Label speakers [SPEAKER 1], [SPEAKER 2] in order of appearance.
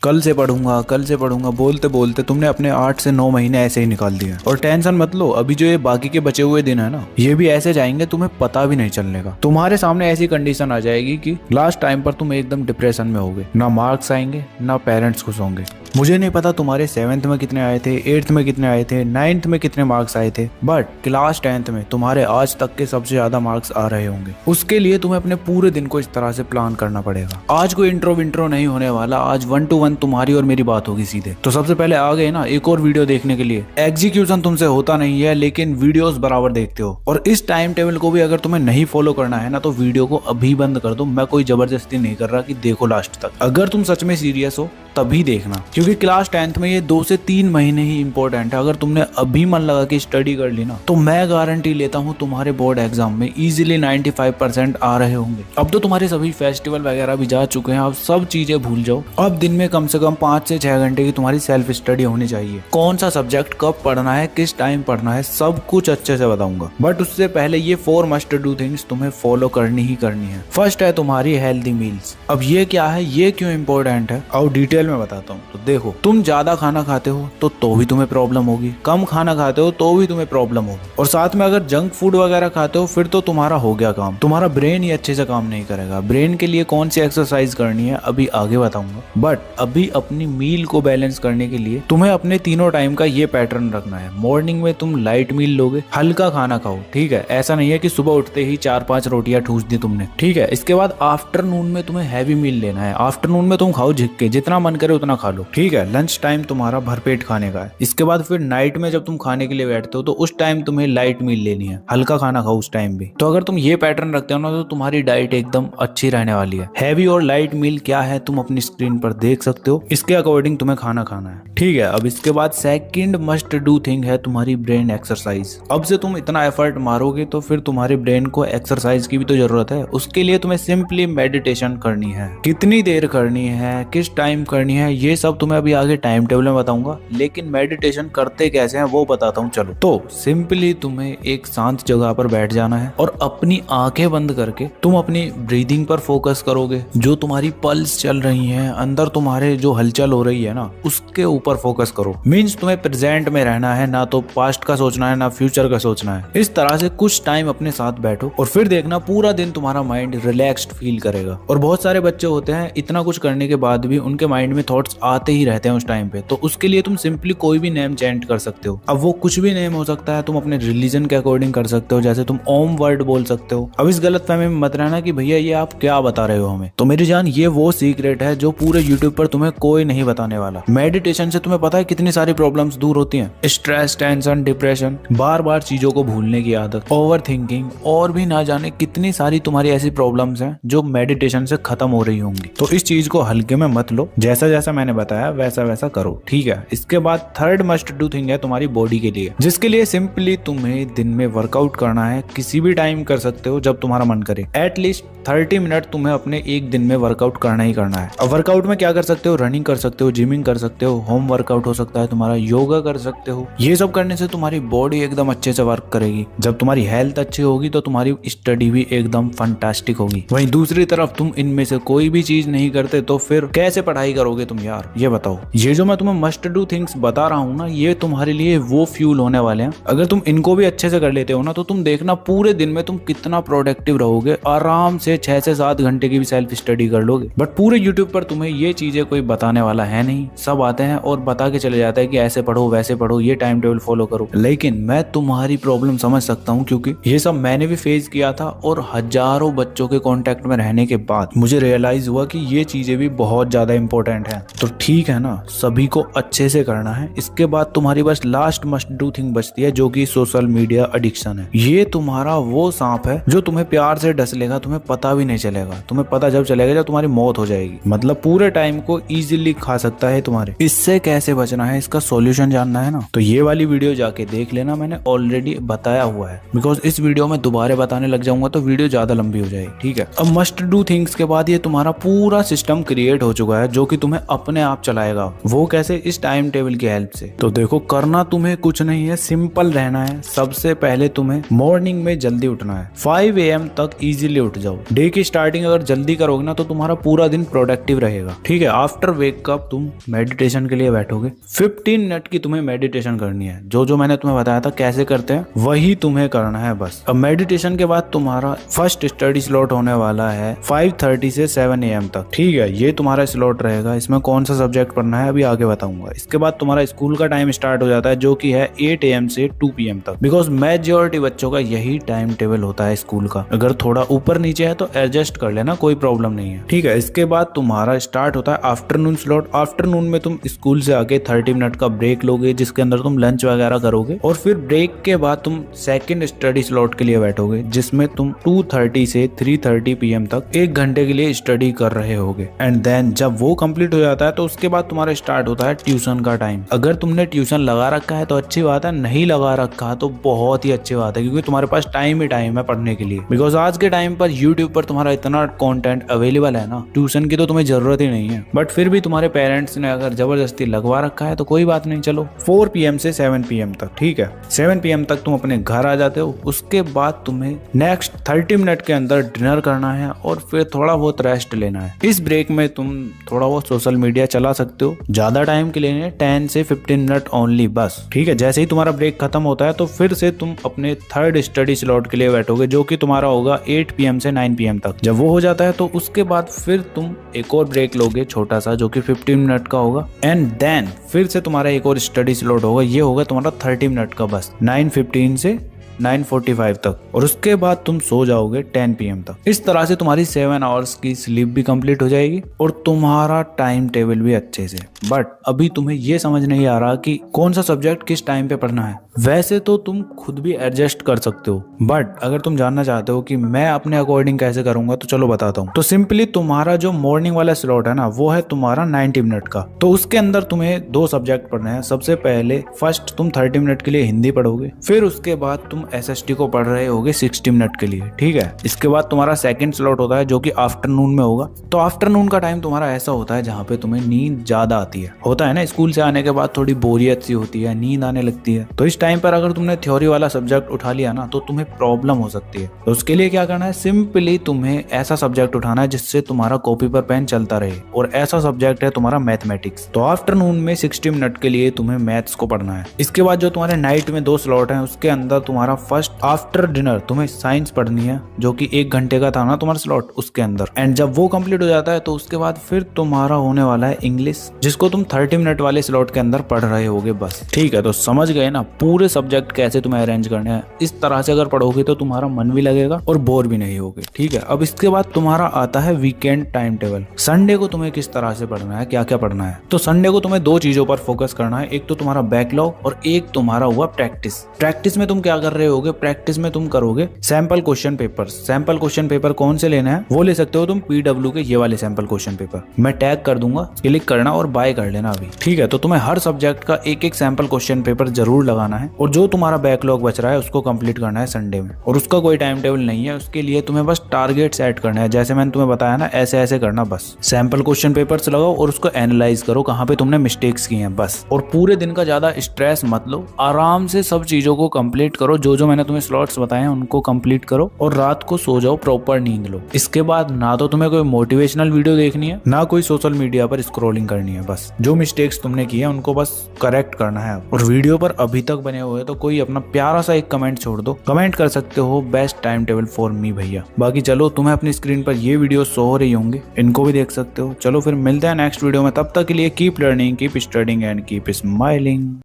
[SPEAKER 1] कल से पढ़ूंगा बोलते बोलते तुमने अपने 8 से 9 महीने ऐसे ही निकाल दिए। और टेंशन मत लो, अभी जो ये बाकी के बचे हुए दिन है ना, ये भी ऐसे जाएंगे तुम्हें पता भी नहीं चलने का। तुम्हारे सामने ऐसी कंडीशन आ जाएगी कि लास्ट टाइम पर तुम एकदम डिप्रेशन में होगे, ना मार्क्स आएंगे ना पेरेंट्स खुश होंगे। मुझे नहीं पता तुम्हारे 7th में कितने आए थे, 8th में कितने आए थे, 9th में कितने मार्क्स आए थे, बट क्लास 10th में तुम्हारे आज तक के सबसे ज्यादा मार्क्स आ रहे होंगे। उसके लिए तुम्हें अपने पूरे दिन को इस तरह से प्लान करना पड़ेगा। आज कोई इंट्रो विंट्रो नहीं होने वाला, आज 1 to 1 तुम्हारी और मेरी बात होगी सीधे। तो सबसे पहले आ गए ना एक और वीडियो देखने के लिए। एग्जीक्यूशन तुमसे होता नहीं है, लेकिन वीडियोस बराबर देखते हो। और इस टाइम टेबल को भी अगर तुम्हें नहीं फॉलो करना है ना, तो वीडियो को अभी बंद कर दो। मैं कोई जबरदस्ती नहीं कर रहा कि देखो लास्ट तक। अगर तुम सच में सीरियस हो तभी देखना, क्योंकि क्लास 10th में ये 2 से 3 महीने ही इंपॉर्टेंट है। अगर तुमने अभी मन लगा कि स्टडी कर ली ना, तो मैं गारंटी लेता हूँ तुम्हारे बोर्ड एग्जाम में इजीली 95% आ रहे होंगे। अब तो तुम्हारे सभी फेस्टिवल वगैरह भी जा चुके हैं, अब सब चीजें भूल जाओ। अब दिन में कम से कम 5 से 6 घंटे की तुम्हारी सेल्फ स्टडी होनी चाहिए। कौन सा सब्जेक्ट कब पढ़ना है, किस टाइम पढ़ना है, सब कुछ अच्छे से बताऊंगा। बट उससे पहले ये 4 मस्ट डू थिंग्स तुम्हें फॉलो करनी ही करनी है। फर्स्ट है तुम्हारी हेल्दी मील्स। अब ये क्या है, ये क्यों इंपॉर्टेंट है, और डिटेल में बताता हूँ। तो देखो, तुम ज्यादा खाना खाते हो तो भी तुम्हें प्रॉब्लम होगी, कम खाना खाते हो तो भी तुम्हें प्रॉब्लम होगी, और साथ में अगर जंक फूड वगैरह खाते हो फिर तो तुम्हारा हो गया काम। तुम्हारा ब्रेन ही अच्छे से काम नहीं करेगा। ब्रेन के लिए कौन सी एक्सरसाइज करनी है अभी आगे बताऊंगा। बट अभी अपनी मील को बैलेंस करने के लिए तुम्हें अपने तीनों टाइम का ये पैटर्न रखना है। मॉर्निंग में तुम लाइट मील लोगे, हल्का खाना खाओ, ठीक है। ऐसा नहीं है कि सुबह उठते ही 4-5 रोटियां ठूस दी तुमने, ठीक है। इसके बाद आफ्टरनून में तुम्हें हैवी मील लेना है। आफ्टरनून में तुम खाओ झिक के, जितना मन करे उतना खा लो, ठीक है। लंच टाइम तुम्हारा भरपेट खाने का है। इसके बाद फिर नाइट में जब तुम खाने के लिए बैठते हो तो उस टाइम तुम्हें लाइट मील लेनी है, हल्का खाना खाओ उस टाइम भी। तो अगर तुम ये पैटर्न रखते हो ना, तो तुम्हारी डाइट एकदम अच्छी रहने वाली है। हैवी और लाइट मील क्या है तुम अपनी स्क्रीन पर देख सकते हो, इसके अकॉर्डिंग तुम्हें खाना खाना है, ठीक है। अब इसके बाद सेकंड मस्ट डू थिंग है तुम्हारी ब्रेन एक्सरसाइज। अब से तुम इतना एफर्ट मारोगे तो फिर तुम्हारे ब्रेन को एक्सरसाइज की भी तो जरूरत है। उसके लिए तुम्हें सिंपली मेडिटेशन करनी है। कितनी देर करनी है, किस टाइम करनी है, ये सब तुम्हें अभी आगे टाइम टेबल में बताऊंगा। लेकिन मेडिटेशन करते कैसे हैं वो बताता हूँ। चलो, तो सिंपली तुम्हें एक शांत जगह पर बैठ जाना है और अपनी आंखें बंद करके तुम अपनी ब्रीदिंग पर फोकस करोगे। जो तुम्हारी पल्स चल रही है, अंदर तुम्हारे जो हलचल हो रही है ना, उसके ऊपर फोकस करो। मीन्स तुम्हें प्रेजेंट में रहना है, ना तो पास्ट का सोचना है ना फ्यूचर का सोचना है। इस तरह से कुछ टाइम अपने साथ बैठो और फिर देखना पूरा दिन तुम्हारा माइंड रिलैक्स्ड फील करेगा। और बहुत सारे बच्चे होते हैं, इतना कुछ करने के बाद भी उनके माइंड में थॉट्स आते ही रहते हैं उस टाइम पे। तो उसके लिए तुम सिंपली कोई भी नेम चेंट कर सकते हो। अब वो कुछ भी नेम हो सकता है, तुम अपने रिलीजन के अकॉर्डिंग कर सकते हो। जैसे तुम ओम वर्ड बोल सकते हो। अब इस गलत फहमी में मत रहना कि भैया ये आप क्या बता रहे हो हमें। तो मेरी जान, ये वो सीक्रेट है जो पूरे यूट्यूब पर तुम्हें कोई नहीं बताने वाला। मेडिटेशन से तुम्हें पता है कितनी सारी प्रॉब्लम्स दूर होती हैं। स्ट्रेस, टेंशन, डिप्रेशन, बार बार चीजों को भूलने की आदत, ओवर थिंकिंग, और भी ना जाने कितनी सारी तुम्हारी ऐसी प्रॉब्लम्स हैं जो मेडिटेशन से खत्म हो रही होंगी। तो इस चीज को हल्के में मत लो, जैसा जैसा मैंने बताया वैसा वैसा करो, ठीक है। इसके बाद थर्ड मस्ट डू थिंग है तुम्हारी बॉडी के लिए, जिसके लिए सिंपली तुम्हें दिन में वर्कआउट करना है। किसी भी टाइम कर सकते हो जब तुम्हारा मन करे। एटलीस्ट 30 मिनट तुम्हें अपने एक दिन में वर्कआउट करना ही करना है। अब वर्कआउट में क्या कर सकते हो, रनिंग कर सकते हो, जिमिंग कर सकते हो, होम वर्कआउट हो सकता है तुम्हारा, योगा कर सकते हो। ये सब करने से तुम्हारी बॉडी एकदम अच्छे से वर्क करेगी। जब तुम्हारी हेल्थ अच्छी होगी तो तुम्हारी स्टडी भी एकदम फंटास्टिक होगी। वहीं दूसरी तरफ तुम इनमें से कोई भी चीज नहीं करते तो फिर कैसे पढ़ाई करोगे तुम यार, ये बताओ। ये जो मैं तुम्हें मस्ट डू थिंग्स बता रहा हूँ ना, ये तुम्हारे लिए वो फ्यूल होने वाले हैं। अगर तुम इनको भी अच्छे से कर लेते हो ना, तो तुम देखना पूरे दिन में तुम कितना प्रोडक्टिव रहोगे। आराम से 6 से 7 घंटे की भी सेल्फ स्टडी कर लोगे। बट पूरे यूट्यूब पर तुम्हें ये चीजें कोई बताने वाला है नहीं। सब आते हैं और बता के चले जाते हैं कि ऐसे पढ़ो, वैसे पढ़ो, ये टाइम टेबल फॉलो करो। लेकिन मैं तुम्हारी प्रॉब्लम समझ सकता हूँ, क्योंकि ये सब मैंने भी फेस किया था। और हजारों बच्चों के कांटेक्ट में रहने के बाद मुझे रियलाइज हुआ कि ये चीजें भी बहुत ज्यादा इंपॉर्टेंट हैं। तो ठीक है ना, सभी को अच्छे से करना है। इसके बाद तुम्हारी बस लास्ट मस्ट डू थिंग बचती है, जो कि सोशल मीडिया एडिक्शन है। ये तुम्हारा वो सांप है जो तुम्हें प्यार से डस लेगा, तुम्हें पता भी नहीं चलेगा। तुम्हें पता जब चलेगा जब तुम्हारी मौत हो जाएगी। मतलब पूरे टाइम को इजीली खा सकता है तुम्हारे। इससे कैसे बचना है, इसका सॉल्यूशन जानना है ना, तो ये वाली वीडियो जाके देख लेना। मैंने ऑलरेडी बताया हुआ है, बिकॉज इस वीडियो में दोबारा बताने लग जाऊंगा तो वीडियो ज्यादा लंबी हो जाएगी, ठीक है। अब मस्ट डू थिंग्स के बाद ये तुम्हारा पूरा सिस्टम क्रिएट हो चुका है, जो कि तुम्हें अपने आप चलाएगा। वो कैसे? इस टाइम टेबल की हेल्प से। तो देखो, करना तुम्हें कुछ नहीं है, सिंपल रहना है। सबसे पहले तुम्हें मॉर्निंग में जल्दी उठना है। 5 AM तक इजीली उठ जाओ। डे की स्टार्टिंग अगर जल्दी करोगे ना तो तुम्हारा पूरा दिन प्रोडक्टिव रहेगा। ठीक है, आफ्टर वेकअप तुम मेडिटेशन के लिए बैठोगे। 15 मिनट की तुम्हें मेडिटेशन करनी है। जो मैंने तुम्हें बताया था कैसे करते हैं वही तुम्हें करना है बस। अब मेडिटेशन के बाद तुम्हारा फर्स्ट स्टडी स्लॉट होने वाला है 5:30 से 7 AM तक। ठीक है, ये तुम्हारा स्लॉट रहेगा। इसमें कौन सा सब्जेक्ट पढ़ना है अभी आगे बताऊंगा। इसके बाद तुम्हारा स्कूल का टाइम स्टार्ट हो जाता है जो कि है 8 AM से 2 PM तक। बिकॉज मेजॉरिटी बच्चों का यही टाइम टेबल होता है स्कूल का। अगर थोड़ा ऊपर नीचे है तो एडजस्ट कर लेना, कोई प्रॉब्लम नहीं है। ठीक है, इसके बाद तुम्हारा स्टार्ट होता है आफ्टरनून स्लॉट। आफ्टरनून में तुम स्कूल से आके 30 मिनट का ब्रेक लोगे जिसके अंदर तुम लंच वगैरह करोगे और फिर ब्रेक के बाद तुम सेकंड स्टडी स्लॉट के लिए बैठोगे जिसमें तुम 2:30 से 3:30 PM तक 1 घंटे के लिए स्टडी कर रहे होगे। एंड देन जब वो कंप्लीट हो जाता है तो उसके बाद तुम्हारा स्टार्ट होता है ट्यूशन का टाइम। अगर तुमने ट्यूशन लगा रखा है तो अच्छी बात है, नहीं लगा रखा तो बहुत ही अच्छी बात है क्योंकि तुम्हारे पास टाइम ही टाइम है पढ़ने के लिए। बिकॉज आज के टाइम पर यूट्यूब पर तुम्हारा इतना कंटेंट अवेलेबल है ना, ट्यूशन की तो तुम्हें जरूरत ही नहीं है। बट फिर भी तुम्हारे पेरेंट्स ने अगर जबरदस्ती लगवा रखा है तो कोई बात नहीं, चलो 4 PM से 7 PM तक। ठीक है, 7 PM तक तुम अपने घर आ जाते हो। उसके बाद तुम्हें नेक्स्ट 30 मिनट के अंदर डिनर करना है और फिर थोड़ा बहुत रेस्ट लेना है। इस ब्रेक में तुम थोड़ा बहुत सोशल मीडिया चला सकते हो, ज्यादा टाइम के लिए नहीं, 10 से 15 मिनट ओनली बस। ठीक है, जैसे ही तुम्हारा ब्रेक खत्म होता है तो फिर से तुम अपने थर्ड स्टडी स्लॉट के लिए बैठोगे जो कि तुम्हारा होगा 8 PM से 9 PM तक। जब वो हो जाता है तो उसके बाद फिर तुम एक और ब्रेक लोगे छोटा सा जो कि 15 मिनट का होगा। एंड देन फिर से तुम्हारा एक और स्टडी स्लॉट होगा, ये होगा तुम्हारा 30 मिनट का बस, 9:15 से 9:45 तक। और उसके बाद तुम सो जाओगे 10 PM तक। इस तरह से तुम्हारी 7 आवर्स की स्लीप भी कंप्लीट हो जाएगी और तुम्हारा टाइम टेबल भी अच्छे से। बट अभी तुम्हें ये समझ नहीं आ रहा कि कौन सा सब्जेक्ट किस टाइम पे पढ़ना है। वैसे तो तुम खुद भी एडजस्ट कर सकते हो, बट अगर तुम जानना चाहते हो कि मैं अपने अकॉर्डिंग कैसे करूंगा तो चलो बताता हूँ। तो सिंपली तुम्हारा जो मॉर्निंग वाला स्लॉट है ना वो है तुम्हारा 90 मिनट का। तो उसके अंदर तुम्हें 2 सब्जेक्ट पढ़ने हैं। सबसे पहले फर्स्ट तुम 30 मिनट के लिए हिंदी पढ़ोगे, फिर उसके बाद तुम SST को पढ़ रहे होगे 60 मिनट के लिए। ठीक है, इसके बाद तुम्हारा सेकंड स्लॉट होता है जो कि आफ्टरनून में होगा। तो आफ्टरनून का टाइम तुम्हारा ऐसा होता है जहाँ पे तुम्हें नींद ज्यादा आती है। होता है ना, स्कूल से आने के बाद थोड़ी बोरियत सी होती है, नींद आने लगती है। तो इस टाइम पर अगर तुमने थ्योरी वाला सब्जेक्ट उठा लिया ना तो तुम्हें प्रॉब्लम हो सकती है। तो उसके लिए क्या करना है, सिंपली तुम्हें ऐसा सब्जेक्ट उठाना है जिससे तुम्हारा कॉपी पर पेन चलता रहे, और ऐसा सब्जेक्ट है तुम्हारा मैथमेटिक्स। तो आफ्टरनून में 60 मिनट के लिए तुम्हें मैथ्स को पढ़ना है। इसके बाद जो तुम्हारे नाइट में 2 स्लॉट है उसके अंदर तुम्हारा फर्स्ट आफ्टर डिनर तुम्हें साइंस पढ़नी है जो कि 1 घंटे का था ना तुम्हारा स्लॉट उसके अंदर। एंड जब वो कंप्लीट हो जाता है तो उसके बाद फिर तुम्हारा होने वाला है इंग्लिश जिसको तुम 30 मिनट वाले स्लॉट के अंदर पढ़ रहे होगे बस। ठीक है, तो समझ गए ना पूरे सब्जेक्ट कैसे तुम्हें अरेंज करने हैं। इस तरह से अगर पढ़ोगे तो तुम्हारा मन भी लगेगा और बोर भी नहीं होगे। ठीक है, अब इसके बाद तुम्हारा आता है वीकेंड टाइम टेबल। संडे को तुम्हें किस तरह से पढ़ना है, क्या क्या पढ़ना है। तो संडे को तुम्हें 2 चीजों पर फोकस करना है, एक तो तुम्हारा बैकलॉग और एक तुम्हारा हुआ प्रैक्टिस। प्रैक्टिस में तुम क्या कर रहे होगे, प्रैक्टिस में तुम करोगे sample question paper. Sample question paper कौन से लेना है वो ले सकते हो तुम PW के ये वाले सैंपल क्वेश्चन पेपर। मैं टैग कर दूंगा, क्लिक करना और बाय कर लेना अभी। ठीक है, तो तुम्हें हर सब्जेक्ट का एक सैंपल क्वेश्चन पेपर जरूर लगाना है और जो तुम्हारा बैकलॉग बच रहा है उसको कंप्लीट करना है संडे में। और उसका कोई टाइम टेबल नहीं है, उसके लिए तुम्हें बस टारगेट सेट करना है। जैसे मैंने तुम्हें बताया ना, ऐसे ऐसे करना बस। सैंपल क्वेश्चन पेपर्स लगाओ और उसको एनालाइज करो कहाँ पे तुमने मिस्टेक्स की हैं बस। और पूरे दिन का ज्यादा स्ट्रेस मत लो, आराम से सब चीजों को कंप्लीट करो। जो मैंने तुम्हें स्लॉट्स बताए हैं उनको कंप्लीट करो और रात को सो जाओ, प्रॉपर नींद लो। इसके बाद ना तो तुम्हें कोई मोटिवेशनल वीडियो देखनी है ना कोई सोशल मीडिया पर स्क्रॉलिंग करनी है। बस जो मिस्टेक्स तुमने की है उनको बस करेक्ट करना है। और वीडियो पर अभी तक बने हुए तो कोई अपना प्यारा सा एक कमेंट छोड़ दो। कमेंट कर सकते हो best time table for me भैया। बाकी चलो, तुम्हें अपनी स्क्रीन पर ये वीडियो शो हो रही होंगे, इनको भी देख सकते हो। चलो फिर मिलते हैं नेक्स्ट वीडियो में, तब तक के लिए keep learning, keep studying and keep smiling.